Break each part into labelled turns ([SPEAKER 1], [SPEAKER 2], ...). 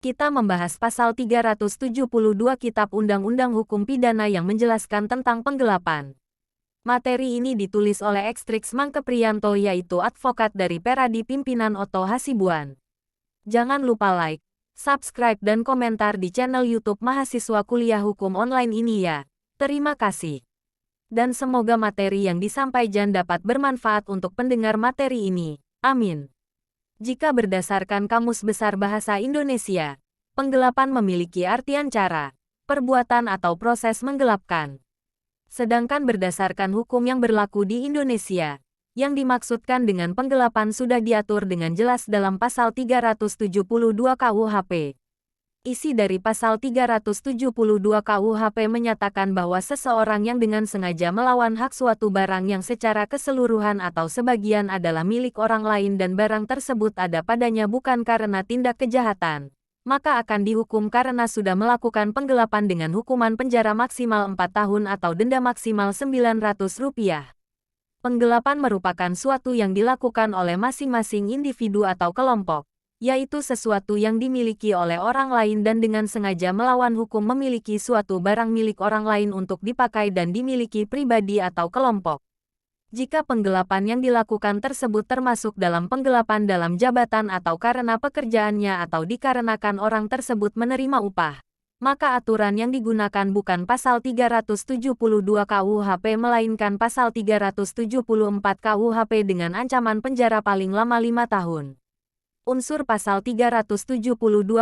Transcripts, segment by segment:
[SPEAKER 1] Kita membahas pasal 372 Kitab Undang-Undang Hukum Pidana yang menjelaskan tentang penggelapan. Materi ini ditulis oleh Ekstrix Mangkepriyanto yaitu advokat dari Peradi pimpinan Otto Hasibuan. Jangan lupa like, subscribe dan komentar di channel YouTube Mahasiswa Kuliah Hukum Online ini ya. Terima kasih. Dan semoga materi yang disampaikan dapat bermanfaat untuk pendengar materi ini. Amin. Jika berdasarkan Kamus Besar Bahasa Indonesia, penggelapan memiliki artian cara, perbuatan atau proses menggelapkan. Sedangkan berdasarkan hukum yang berlaku di Indonesia, yang dimaksudkan dengan penggelapan sudah diatur dengan jelas dalam Pasal 372 KUHP. Isi dari Pasal 372 KUHP menyatakan bahwa seseorang yang dengan sengaja melawan hak suatu barang yang secara keseluruhan atau sebagian adalah milik orang lain dan barang tersebut ada padanya bukan karena tindak kejahatan, maka akan dihukum karena sudah melakukan penggelapan dengan hukuman penjara maksimal 4 tahun atau denda maksimal Rp900. Penggelapan merupakan suatu yang dilakukan oleh masing-masing individu atau kelompok, yaitu sesuatu yang dimiliki oleh orang lain dan dengan sengaja melawan hukum memiliki suatu barang milik orang lain untuk dipakai dan dimiliki pribadi atau kelompok. Jika penggelapan yang dilakukan tersebut termasuk dalam penggelapan dalam jabatan atau karena pekerjaannya atau dikarenakan orang tersebut menerima upah, maka aturan yang digunakan bukan Pasal 372 KUHP melainkan Pasal 374 KUHP dengan ancaman penjara paling lama 5 tahun. Unsur Pasal 372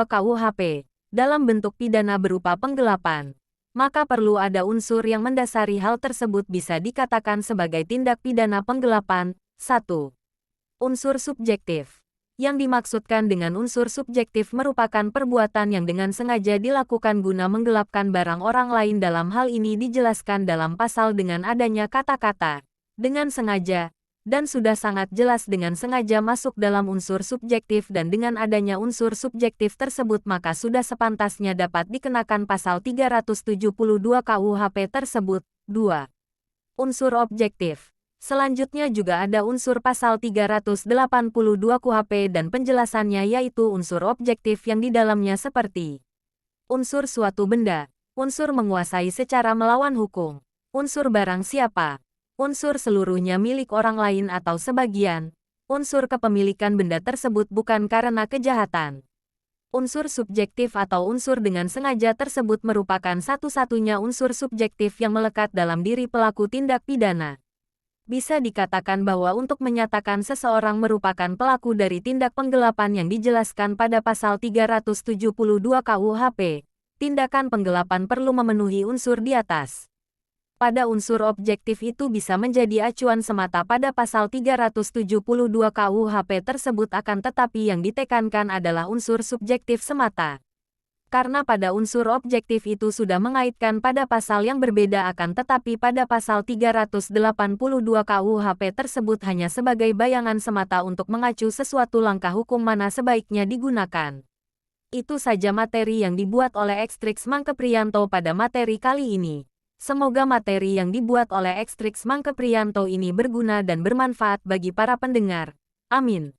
[SPEAKER 1] KUHP, dalam bentuk pidana berupa penggelapan, maka perlu ada unsur yang mendasari hal tersebut bisa dikatakan sebagai tindak pidana penggelapan. 1. Unsur subjektif. Yang dimaksudkan dengan unsur subjektif merupakan perbuatan yang dengan sengaja dilakukan guna menggelapkan barang orang lain. Dalam hal ini dijelaskan dalam pasal dengan adanya kata-kata dengan sengaja, dan sudah sangat jelas dengan sengaja masuk dalam unsur subjektif dan dengan adanya unsur subjektif tersebut maka sudah sepantasnya dapat dikenakan Pasal 372 KUHP tersebut. 2. Unsur objektif. Selanjutnya juga ada unsur Pasal 382 KUHP dan penjelasannya yaitu unsur objektif yang di dalamnya seperti unsur suatu benda, unsur menguasai secara melawan hukum, unsur barang siapa, unsur seluruhnya milik orang lain atau sebagian, unsur kepemilikan benda tersebut bukan karena kejahatan. Unsur subjektif atau unsur dengan sengaja tersebut merupakan satu-satunya unsur subjektif yang melekat dalam diri pelaku tindak pidana. Bisa dikatakan bahwa untuk menyatakan seseorang merupakan pelaku dari tindak penggelapan yang dijelaskan pada Pasal 372 KUHP, tindakan penggelapan perlu memenuhi unsur di atas. Pada unsur objektif itu bisa menjadi acuan semata pada Pasal 372 KUHP tersebut akan tetapi yang ditekankan adalah unsur subjektif semata. Karena pada unsur objektif itu sudah mengaitkan pada pasal yang berbeda akan tetapi pada Pasal 382 KUHP tersebut hanya sebagai bayangan semata untuk mengacu sesuatu langkah hukum mana sebaiknya digunakan. Itu saja materi yang dibuat oleh Ekstrix Mangkepriyanto pada materi kali ini. Semoga materi yang dibuat oleh Ekstrix Mangkepriyanto ini berguna dan bermanfaat bagi para pendengar. Amin.